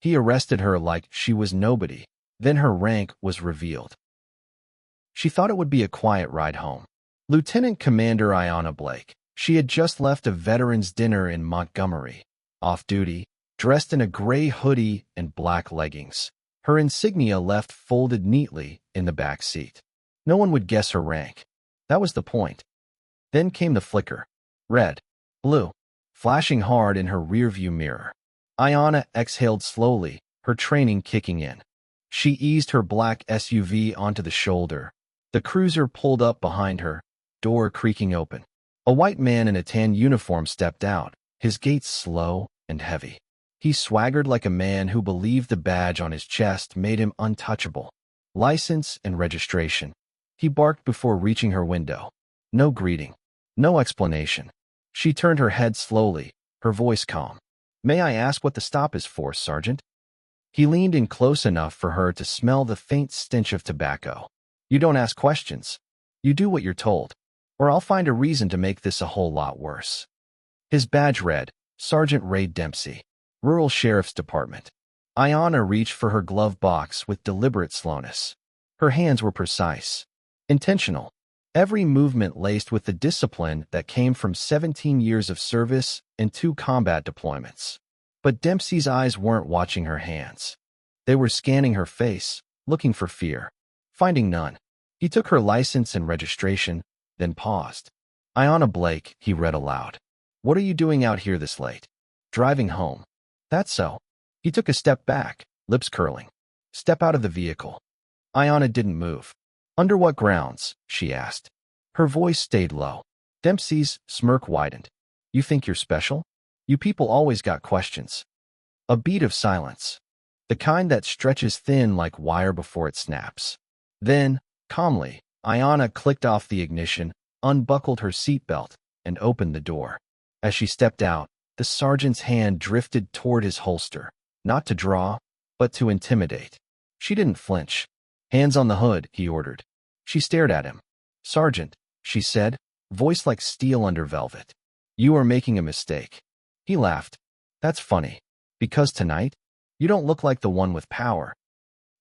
He arrested her like she was nobody. Then her rank was revealed. She thought it would be a quiet ride home. Lieutenant Commander Ayanna Blake. She had just left a veterans' dinner in Montgomery, off-duty, dressed in a gray hoodie and black leggings. Her insignia left folded neatly in the back seat. No one would guess her rank. That was the point. Then came the flicker. Red, blue, flashing hard in her rearview mirror. Ayanna exhaled slowly, her training kicking in. She eased her black SUV onto the shoulder. The cruiser pulled up behind her, door creaking open. A white man in a tan uniform stepped out, his gait slow and heavy. He swaggered like a man who believed the badge on his chest made him untouchable. License and registration. He barked before reaching her window. No greeting. No explanation. She turned her head slowly, her voice calm. "May I ask what the stop is for, Sergeant?" He leaned in close enough for her to smell the faint stench of tobacco. "You don't ask questions. You do what you're told, or I'll find a reason to make this a whole lot worse." His badge read, Sergeant Ray Dempsey, Rural Sheriff's Department. Ayanna reached for her glove box with deliberate slowness. Her hands were precise, intentional, every movement laced with the discipline that came from 17 years of service and 2 combat deployments. But Dempsey's eyes weren't watching her hands. They were scanning her face, looking for fear. Finding none, he took her license and registration, then paused. "Ayanna Blake," he read aloud. "What are you doing out here this late?" "Driving home." "That's so." He took a step back, lips curling. "Step out of the vehicle." Ayanna didn't move. "Under what grounds?" she asked. Her voice stayed low. Dempsey's smirk widened. "You think you're special? You people always got questions." A beat of silence. The kind that stretches thin like wire before it snaps. Then, calmly, Ayanna clicked off the ignition, unbuckled her seatbelt, and opened the door. As she stepped out, the sergeant's hand drifted toward his holster, not to draw, but to intimidate. She didn't flinch. "Hands on the hood," he ordered. She stared at him. "Sergeant," she said, voice like steel under velvet. "You are making a mistake." He laughed. "That's funny. Because tonight, you don't look like the one with power."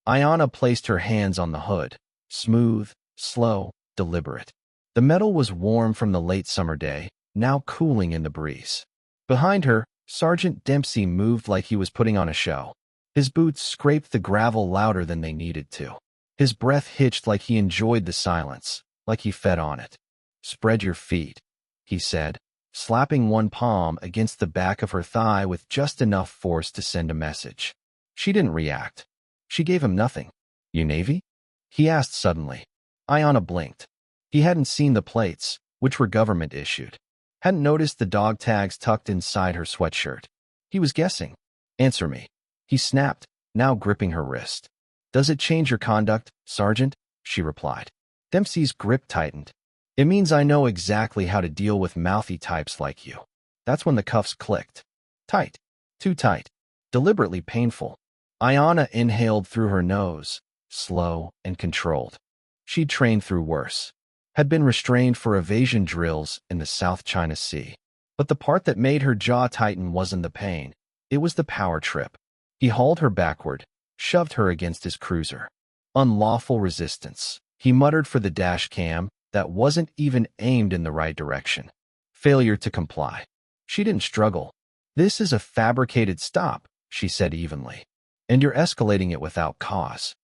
Ayanna placed her hands on the hood, smooth, slow, deliberate. The metal was warm from the late summer day, now cooling in the breeze. Behind her, Sergeant Dempsey moved like he was putting on a show. His boots scraped the gravel louder than they needed to. His breath hitched like he enjoyed the silence, like he fed on it. "Spread your feet," he said, slapping one palm against the back of her thigh with just enough force to send a message. She didn't react. She gave him nothing. "You Navy?" he asked suddenly. Ayanna blinked. He hadn't seen the plates, which were government-issued. Hadn't noticed the dog tags tucked inside her sweatshirt. He was guessing. "Answer me," he snapped, now gripping her wrist. "Does it change your conduct, Sergeant?" she replied. Dempsey's grip tightened. "It means I know exactly how to deal with mouthy types like you." That's when the cuffs clicked. Tight. Too tight. Deliberately painful. Ayanna inhaled through her nose, slow and controlled. She'd trained through worse. Had been restrained for evasion drills in the South China Sea. But the part that made her jaw tighten wasn't the pain. It was the power trip. He hauled her backward, shoved her against his cruiser. Unlawful resistance. He muttered for the dash cam that wasn't even aimed in the right direction. Failure to comply. She didn't struggle. "This is a fabricated stop," she said evenly. "And you're escalating it without cause."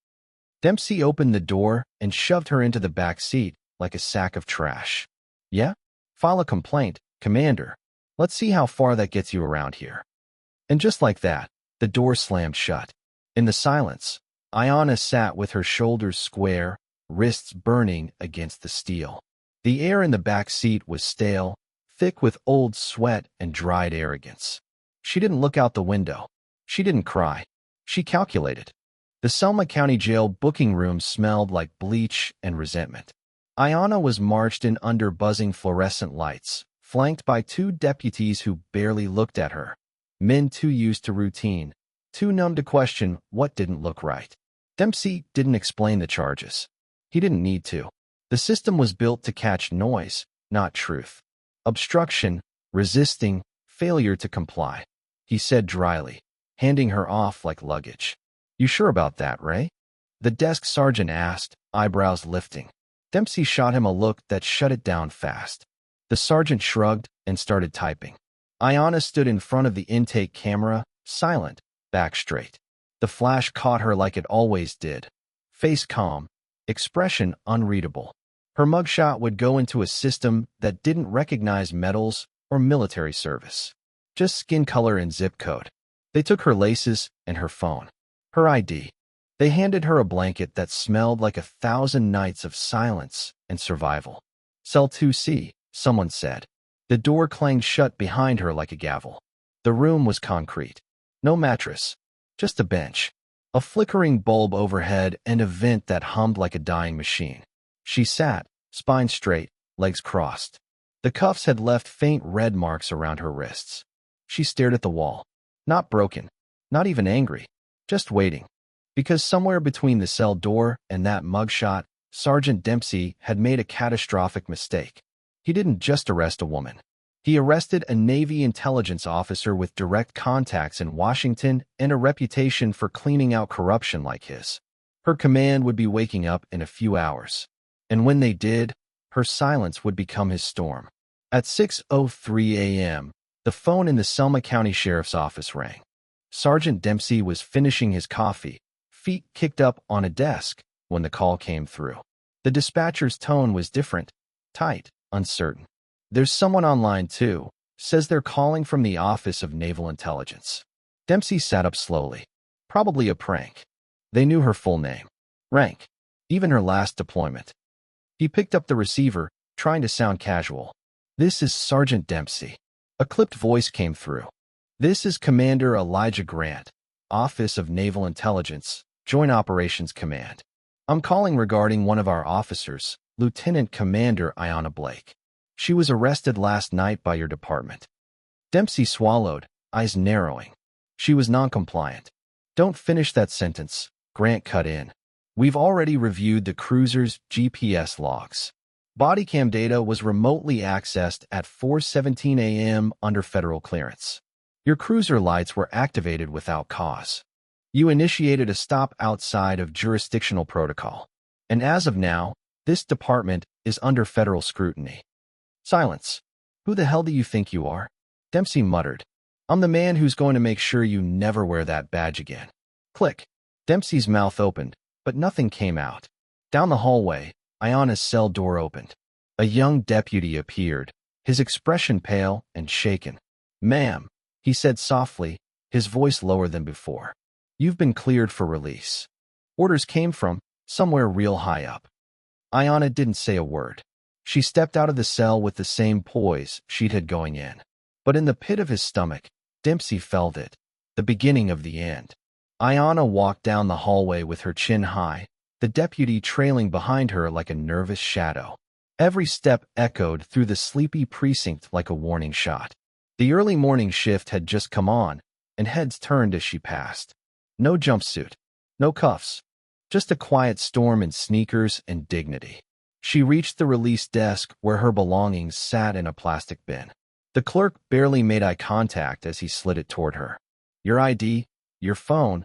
Dempsey opened the door and shoved her into the back seat like a sack of trash. "Yeah? File a complaint, Commander. Let's see how far that gets you around here." And just like that, the door slammed shut. In the silence, Ayanna sat with her shoulders square, wrists burning against the steel. The air in the back seat was stale, thick with old sweat and dried arrogance. She didn't look out the window. She didn't cry. She calculated. The Selma County Jail booking room smelled like bleach and resentment. Ayanna was marched in under buzzing fluorescent lights, flanked by 2 deputies who barely looked at her. Men too used to routine, too numb to question what didn't look right. Dempsey didn't explain the charges. He didn't need to. The system was built to catch noise, not truth. Obstruction, resisting, failure to comply. He said dryly, handing her off like luggage. "You sure about that, Ray?" the desk sergeant asked, eyebrows lifting. Dempsey shot him a look that shut it down fast. The sergeant shrugged and started typing. Ayanna stood in front of the intake camera, silent, back straight. The flash caught her like it always did. Face calm, expression unreadable. Her mugshot would go into a system that didn't recognize medals or military service. Just skin color and zip code. They took her laces and her phone. Her ID. They handed her a blanket that smelled like 1,000 nights of silence and survival. "Cell 2C, someone said. The door clanged shut behind her like a gavel. The room was concrete. No mattress, just a bench, a flickering bulb overhead, and a vent that hummed like a dying machine. She sat, spine straight, legs crossed. The cuffs had left faint red marks around her wrists. She stared at the wall. Not broken, not even angry, just waiting. Because somewhere between the cell door and that mugshot, Sergeant Dempsey had made a catastrophic mistake. He didn't just arrest a woman. He arrested a Navy intelligence officer with direct contacts in Washington and a reputation for cleaning out corruption like his. Her command would be waking up in a few hours. And when they did, her silence would become his storm. At 6:03 a.m., the phone in the Selma County Sheriff's Office rang. Sergeant Dempsey was finishing his coffee, feet kicked up on a desk, when the call came through. The dispatcher's tone was different, tight, uncertain. "There's someone on line 2, says they're calling from the Office of Naval Intelligence." Dempsey sat up slowly. Probably a prank. They knew her full name, rank, even her last deployment. He picked up the receiver, trying to sound casual. "This is Sergeant Dempsey." A clipped voice came through. "This is Commander Elijah Grant, Office of Naval Intelligence, Joint Operations Command. I'm calling regarding one of our officers, Lieutenant Commander Ayanna Blake. She was arrested last night by your department." Dempsey swallowed, eyes narrowing. "She was noncompliant." "Don't finish that sentence," Grant cut in. "We've already reviewed the cruiser's GPS logs. Bodycam data was remotely accessed at 4:17 a.m. under federal clearance. Your cruiser lights were activated without cause. You initiated a stop outside of jurisdictional protocol. And as of now, this department is under federal scrutiny." Silence. "Who the hell do you think you are?" Dempsey muttered. "I'm the man who's going to make sure you never wear that badge again." Click. Dempsey's mouth opened, but nothing came out. Down the hallway, Ayanna's cell door opened. A young deputy appeared, his expression pale and shaken. "Ma'am," he said softly, his voice lower than before. "You've been cleared for release. Orders came from somewhere real high up." Ayanna didn't say a word. She stepped out of the cell with the same poise she'd had going in. But in the pit of his stomach, Dempsey felt it, the beginning of the end. Ayanna walked down the hallway with her chin high, the deputy trailing behind her like a nervous shadow. Every step echoed through the sleepy precinct like a warning shot. The early morning shift had just come on, and heads turned as she passed. No jumpsuit, no cuffs, just a quiet storm in sneakers and dignity. She reached the release desk where her belongings sat in a plastic bin. The clerk barely made eye contact as he slid it toward her. "Your ID, your phone,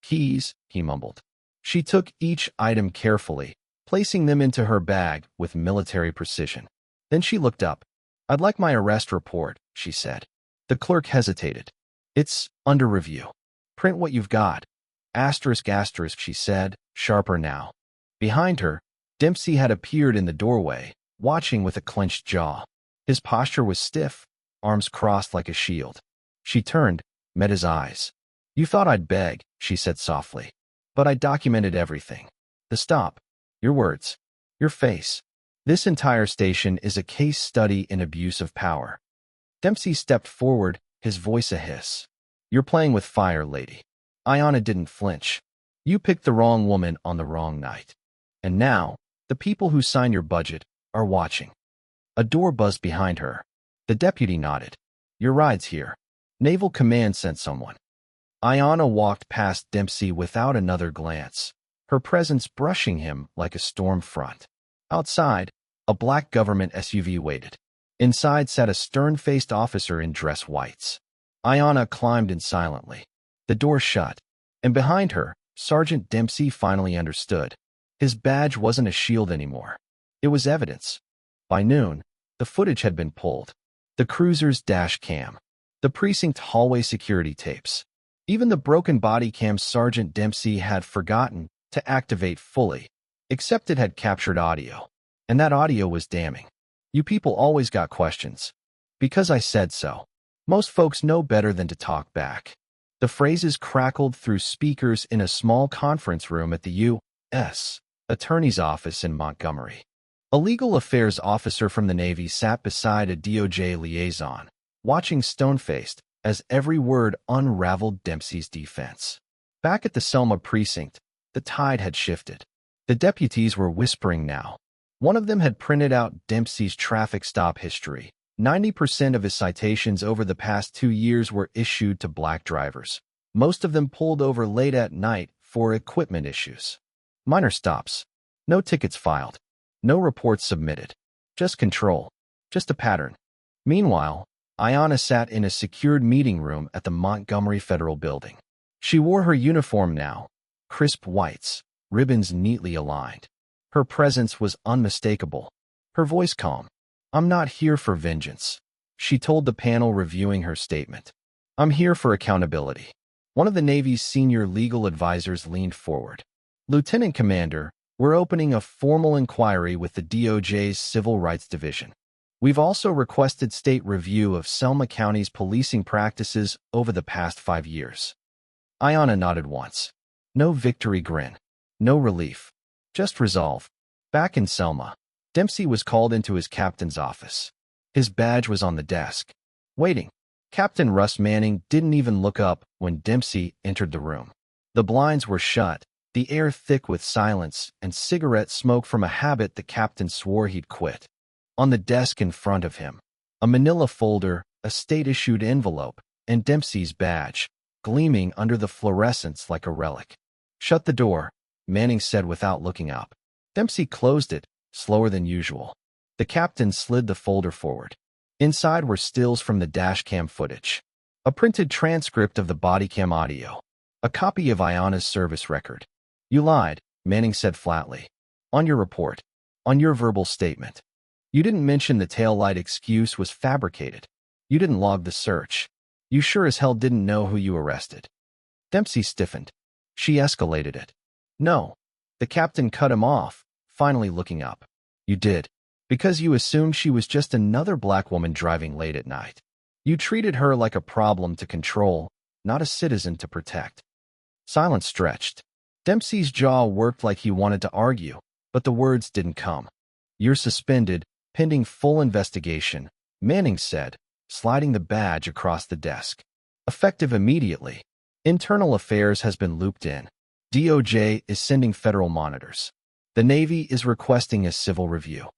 keys," he mumbled. She took each item carefully, placing them into her bag with military precision. Then she looked up. "I'd like my arrest report," she said. The clerk hesitated. "It's under review. Print what you've got." Asterisk, she said, sharper now. Behind her, Dempsey had appeared in the doorway, watching with a clenched jaw. His posture was stiff, arms crossed like a shield. She turned, met his eyes. "You thought I'd beg," she said softly. "But I documented everything. The stop, your words, your face. This entire station is a case study in abuse of power." Dempsey stepped forward, his voice a hiss. "You're playing with fire, lady." Ayanna didn't flinch. "You picked the wrong woman on the wrong night. And now, the people who sign your budget are watching." A door buzzed behind her. The deputy nodded. "Your ride's here. Naval Command sent someone." Ayanna walked past Dempsey without another glance, her presence brushing him like a storm front. Outside, a black government SUV waited. Inside sat a stern-faced officer in dress whites. Ayanna climbed in silently. The door shut, and behind her, Sergeant Dempsey finally understood. His badge wasn't a shield anymore. It was evidence. By noon, the footage had been pulled. The cruiser's dash cam, the precinct hallway security tapes, even the broken body cam Sergeant Dempsey had forgotten to activate fully, except it had captured audio. And that audio was damning. You people always got questions. Because I said so. Most folks know better than to talk back. The phrases crackled through speakers in a small conference room at the U.S. Attorney's Office in Montgomery. A legal affairs officer from the Navy sat beside a DOJ liaison, watching stone-faced as every word unraveled Dempsey's defense. Back at the Selma precinct, the tide had shifted. The deputies were whispering now. One of them had printed out Dempsey's traffic stop history. 90% of his citations over the past 2 years were issued to black drivers. Most of them pulled over late at night for equipment issues. Minor stops. No tickets filed. No reports submitted. Just control. Just a pattern. Meanwhile, Ayanna sat in a secured meeting room at the Montgomery Federal Building. She wore her uniform now, crisp whites, ribbons neatly aligned. Her presence was unmistakable. Her voice calm. "I'm not here for vengeance," she told the panel reviewing her statement. "I'm here for accountability." One of the Navy's senior legal advisors leaned forward. "Lieutenant Commander, we're opening a formal inquiry with the DOJ's Civil Rights Division. We've also requested state review of Selma County's policing practices over the past 5 years. Ayanna nodded once. No victory grin. No relief. Just resolve. Back in Selma, Dempsey was called into his captain's office. His badge was on the desk. Waiting. Captain Russ Manning didn't even look up when Dempsey entered the room. The blinds were shut, the air thick with silence and cigarette smoke from a habit the captain swore he'd quit. On the desk in front of him, a manila folder, a state-issued envelope, and Dempsey's badge, gleaming under the fluorescence like a relic. "Shut the door," Manning said without looking up. Dempsey closed it, slower than usual. The captain slid the folder forward. Inside were stills from the dashcam footage, a printed transcript of the bodycam audio, a copy of Ayanna's service record. "You lied," Manning said flatly. "On your report. On your verbal statement. You didn't mention the taillight excuse was fabricated. You didn't log the search. You sure as hell didn't know who you arrested." Dempsey stiffened. She escalated it. "No." The captain cut him off, finally looking up. "You did. Because you assumed she was just another black woman driving late at night. You treated her like a problem to control, not a citizen to protect." Silence stretched. Dempsey's jaw worked like he wanted to argue, but the words didn't come. "You're suspended, pending full investigation," Manning said, sliding the badge across the desk. "Effective immediately. Internal Affairs has been looped in. DOJ is sending federal monitors. The Navy is requesting a civil review."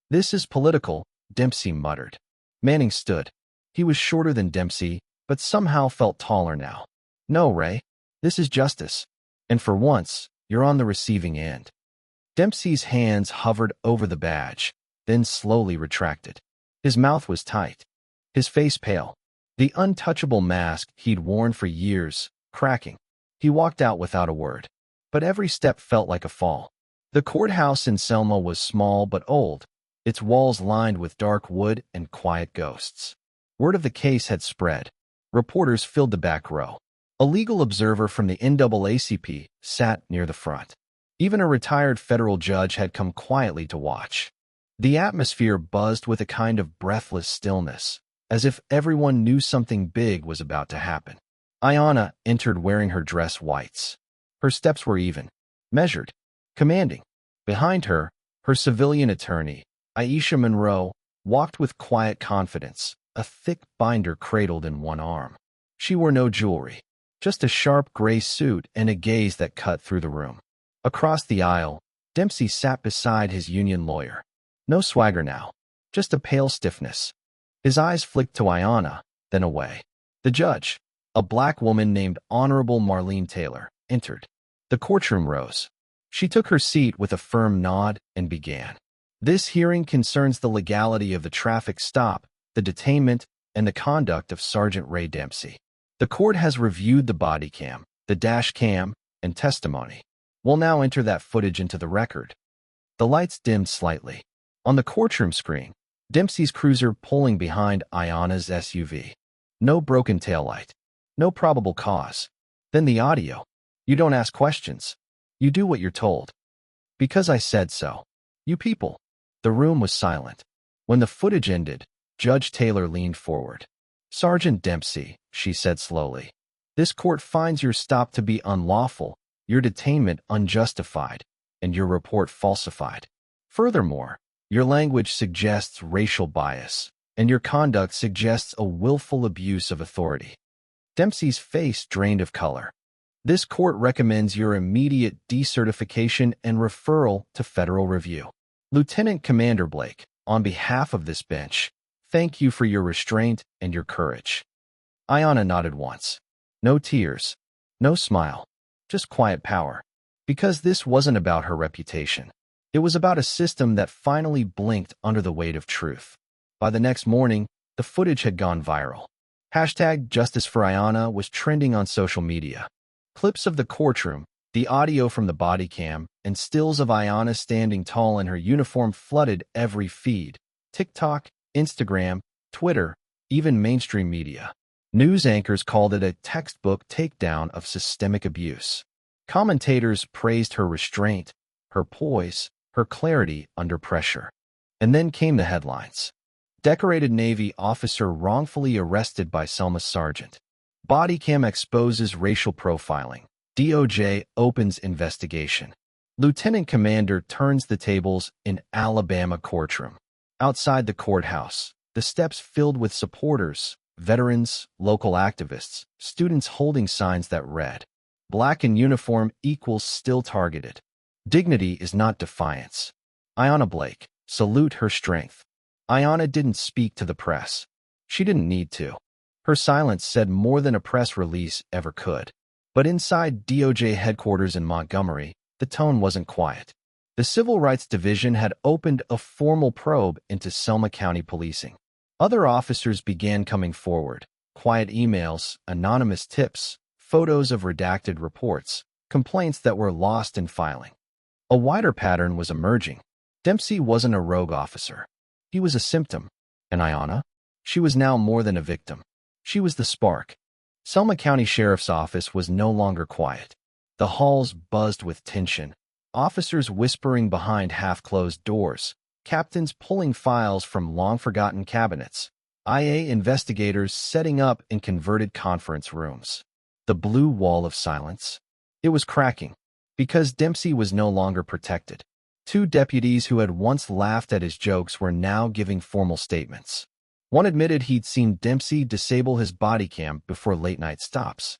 "This is political," Dempsey muttered. Manning stood. He was shorter than Dempsey, but somehow felt taller now. "No, Ray. This is justice. And for once, you're on the receiving end." Dempsey's hands hovered over the badge, then slowly retracted. His mouth was tight. His face pale. The untouchable mask he'd worn for years, cracking. He walked out without a word. But every step felt like a fall. The courthouse in Selma was small but old, its walls lined with dark wood and quiet ghosts. Word of the case had spread. Reporters filled the back row. A legal observer from the NAACP sat near the front. Even a retired federal judge had come quietly to watch. The atmosphere buzzed with a kind of breathless stillness, as if everyone knew something big was about to happen. Ayanna entered wearing her dress whites. Her steps were even, measured, commanding. Behind her, her civilian attorney, Aisha Monroe, walked with quiet confidence, a thick binder cradled in one arm. She wore no jewelry, just a sharp gray suit and a gaze that cut through the room. Across the aisle, Dempsey sat beside his union lawyer. No swagger now, just a pale stiffness. His eyes flicked to Ayanna, then away. The judge, a black woman named Honorable Marlene Taylor, entered. The courtroom rose. She took her seat with a firm nod and began. "This hearing concerns the legality of the traffic stop, the detainment, and the conduct of Sergeant Ray Dempsey. The court has reviewed the body cam, the dash cam, and testimony. We'll now enter that footage into the record. The lights dimmed slightly. On the courtroom screen, Dempsey's cruiser pulling behind Ayanna's SUV. No broken taillight. No probable cause. Then the audio. You don't ask questions. You do what you're told. Because I said so. You people. The room was silent. When the footage ended, Judge Taylor leaned forward. Sergeant Dempsey, she said slowly, this court finds your stop to be unlawful, your detainment unjustified, and your report falsified. Furthermore, your language suggests racial bias, and your conduct suggests a willful abuse of authority. Dempsey's face drained of color. This court recommends your immediate decertification and referral to federal review. Lieutenant Commander Blake, on behalf of this bench, thank you for your restraint and your courage. Ayanna nodded once. No tears, no smile, just quiet power. Because this wasn't about her reputation. It was about a system that finally blinked under the weight of truth. By the next morning, the footage had gone viral. Hashtag Justice for Ayanna was trending on social media. Clips of the courtroom, the audio from the body cam, and stills of Ayanna standing tall in her uniform flooded every feed. TikTok, Instagram, Twitter, even mainstream media. News anchors called it a textbook takedown of systemic abuse. Commentators praised her restraint, her poise, her clarity under pressure. And then came the headlines. Decorated Navy officer wrongfully arrested by Selma Sergeant. Bodycam exposes racial profiling. DOJ opens investigation. Lieutenant Commander turns the tables in Alabama courtroom. Outside the courthouse, the steps filled with supporters, veterans, local activists, students holding signs that read, "Black in uniform equals still targeted. Dignity is not defiance." Ayanna Blake, salute her strength. Ayanna didn't speak to the press. She didn't need to. Her silence said more than a press release ever could. But inside DOJ headquarters in Montgomery, the tone wasn't quiet. The Civil Rights Division had opened a formal probe into Selma County policing. Other officers began coming forward. Quiet emails, anonymous tips, photos of redacted reports, complaints that were lost in filing. A wider pattern was emerging. Dempsey wasn't a rogue officer. He was a symptom. And Ayanna? She was now more than a victim. She was the spark. Selma County Sheriff's Office was no longer quiet. The halls buzzed with tension. Officers whispering behind half-closed doors. Captains pulling files from long-forgotten cabinets. IA investigators setting up in converted conference rooms. The blue wall of silence. It was cracking. Because Dempsey was no longer protected. Two deputies who had once laughed at his jokes were now giving formal statements. One admitted he'd seen Dempsey disable his body cam before late-night stops.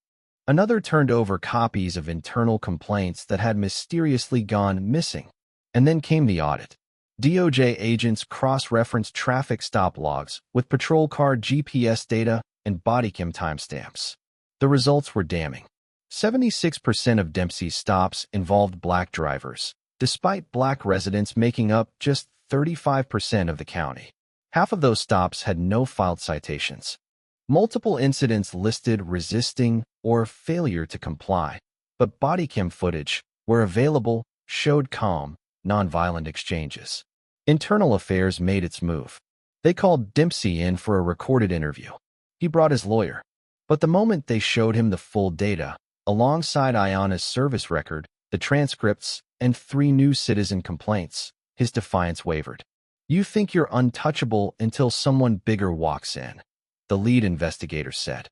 Another turned over copies of internal complaints that had mysteriously gone missing. And then came the audit. DOJ agents cross-referenced traffic stop logs with patrol car GPS data and bodycam timestamps. The results were damning. 76% of Dempsey's stops involved black drivers, despite black residents making up just 35% of the county. Half of those stops had no filed citations. Multiple incidents listed resisting or failure to comply, but bodycam footage, where available, showed calm, nonviolent exchanges. Internal Affairs made its move. They called Dempsey in for a recorded interview. He brought his lawyer. But the moment they showed him the full data, alongside Ayanna's service record, the transcripts, and 3 new citizen complaints, his defiance wavered. "You think you're untouchable until someone bigger walks in," the lead investigator said.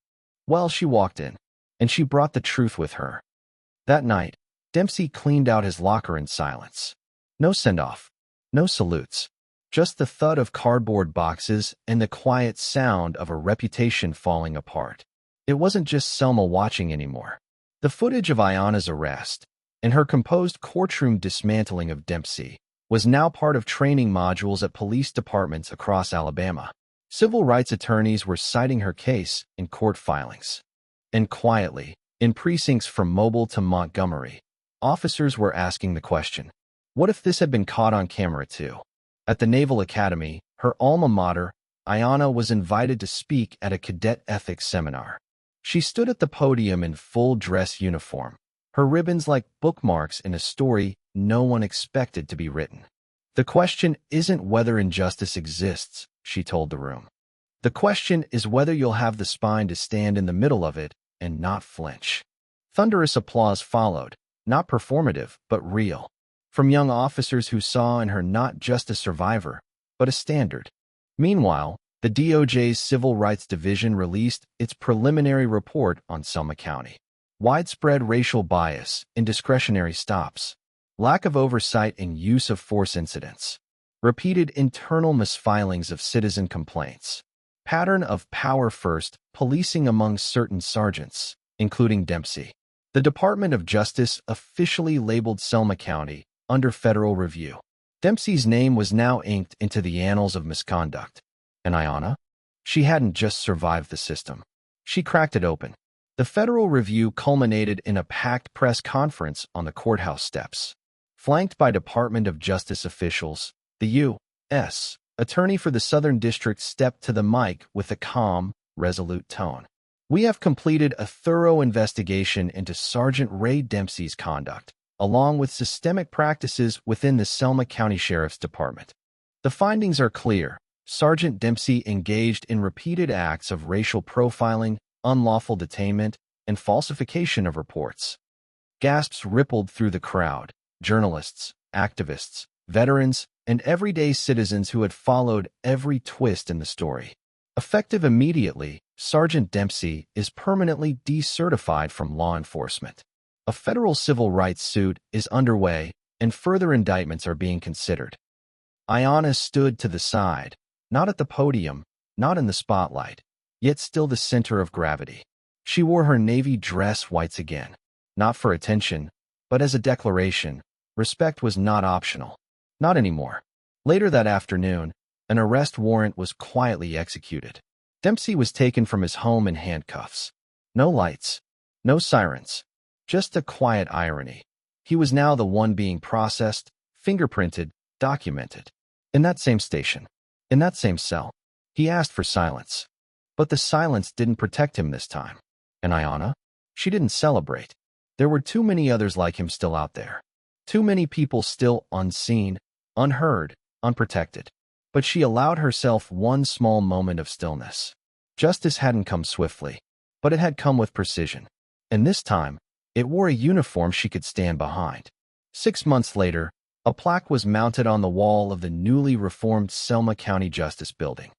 Well, she walked in, and she brought the truth with her. That night, Dempsey cleaned out his locker in silence. No send-off, no salutes, just the thud of cardboard boxes and the quiet sound of a reputation falling apart. It wasn't just Selma watching anymore. The footage of Ayanna's arrest and her composed courtroom dismantling of Dempsey was now part of training modules at police departments across Alabama. Civil rights attorneys were citing her case in court filings. And quietly, in precincts from Mobile to Montgomery, officers were asking the question, what if this had been caught on camera too? At the Naval Academy, her alma mater, Ayanna was invited to speak at a cadet ethics seminar. She stood at the podium in full dress uniform, her ribbons like bookmarks in a story no one expected to be written. "The question isn't whether injustice exists," she told the room. "The question is whether you'll have the spine to stand in the middle of it and not flinch." Thunderous applause followed, not performative, but real, from young officers who saw in her not just a survivor, but a standard. Meanwhile, the DOJ's Civil Rights Division released its preliminary report on Selma County. Widespread racial bias, indiscretionary stops, lack of oversight and use of force incidents, repeated internal misfilings of citizen complaints, pattern of power-first policing among certain sergeants, including Dempsey. The Department of Justice officially labeled Selma County under federal review. Dempsey's name was now inked into the annals of misconduct. And Ayanna? She hadn't just survived the system. She cracked it open. The federal review culminated in a packed press conference on the courthouse steps. Flanked by Department of Justice officials, the U.S. Attorney for the Southern District stepped to the mic with a calm, resolute tone. "We have completed a thorough investigation into Sergeant Ray Dempsey's conduct, along with systemic practices within the Selma County Sheriff's Department. The findings are clear. Sergeant Dempsey engaged in repeated acts of racial profiling, unlawful detainment, and falsification of reports." Gasps rippled through the crowd. Journalists, activists, veterans, and everyday citizens who had followed every twist in the story. Effective immediately, Sergeant Dempsey is permanently decertified from law enforcement. A federal civil rights suit is underway, and further indictments are being considered. Ayanna stood to the side, not at the podium, not in the spotlight, yet still the center of gravity. She wore her navy dress whites again, not for attention, but as a declaration. Respect was not optional. Not anymore. Later that afternoon, an arrest warrant was quietly executed. Dempsey was taken from his home in handcuffs. No lights, no sirens, just a quiet irony. He was now the one being processed, fingerprinted, documented. In that same station, in that same cell, he asked for silence. But the silence didn't protect him this time. And Ayanna? She didn't celebrate. There were too many others like him still out there. Too many people still unseen, unheard, unprotected. But she allowed herself one small moment of stillness. Justice hadn't come swiftly, but it had come with precision. And this time, it wore a uniform she could stand behind. 6 months later, a plaque was mounted on the wall of the newly reformed Selma County Justice Building.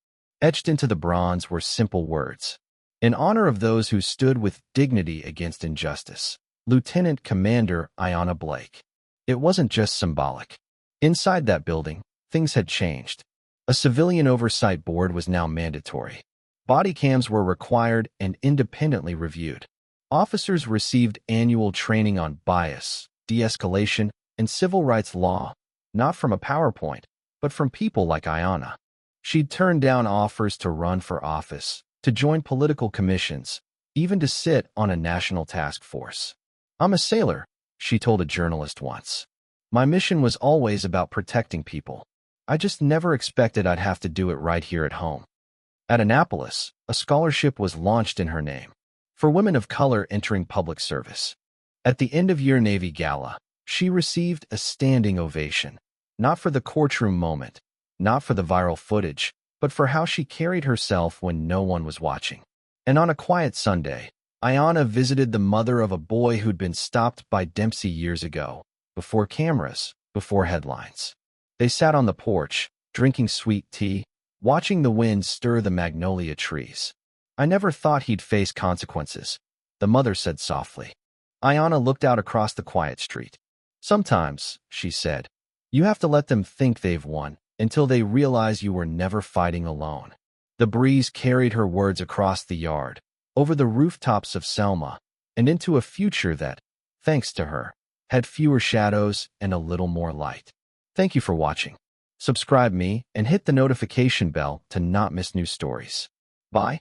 Etched into the bronze were simple words. "In honor of those who stood with dignity against injustice, Lieutenant Commander Ayanna Blake." It wasn't just symbolic. Inside that building, things had changed. A civilian oversight board was now mandatory. Body cams were required and independently reviewed. Officers received annual training on bias, de-escalation, and civil rights law, not from a PowerPoint, but from people like Ayanna. She'd turned down offers to run for office, to join political commissions, even to sit on a national task force. "I'm a sailor," she told a journalist once. "My mission was always about protecting people. I just never expected I'd have to do it right here at home." At Annapolis, a scholarship was launched in her name for women of color entering public service. At the end-of-year Navy Gala, she received a standing ovation, not for the courtroom moment, not for the viral footage, but for how she carried herself when no one was watching. And on a quiet Sunday, Ayanna visited the mother of a boy who'd been stopped by Dempsey years ago, before cameras, before headlines. They sat on the porch, drinking sweet tea, watching the wind stir the magnolia trees. "I never thought he'd face consequences," the mother said softly. Ayanna looked out across the quiet street. "Sometimes," she said, "you have to let them think they've won until they realize you were never fighting alone." The breeze carried her words across the yard, over the rooftops of Selma, and into a future that, thanks to her, had fewer shadows and a little more light. Thank you for watching. Subscribe me and hit the notification bell to not miss new stories. Bye.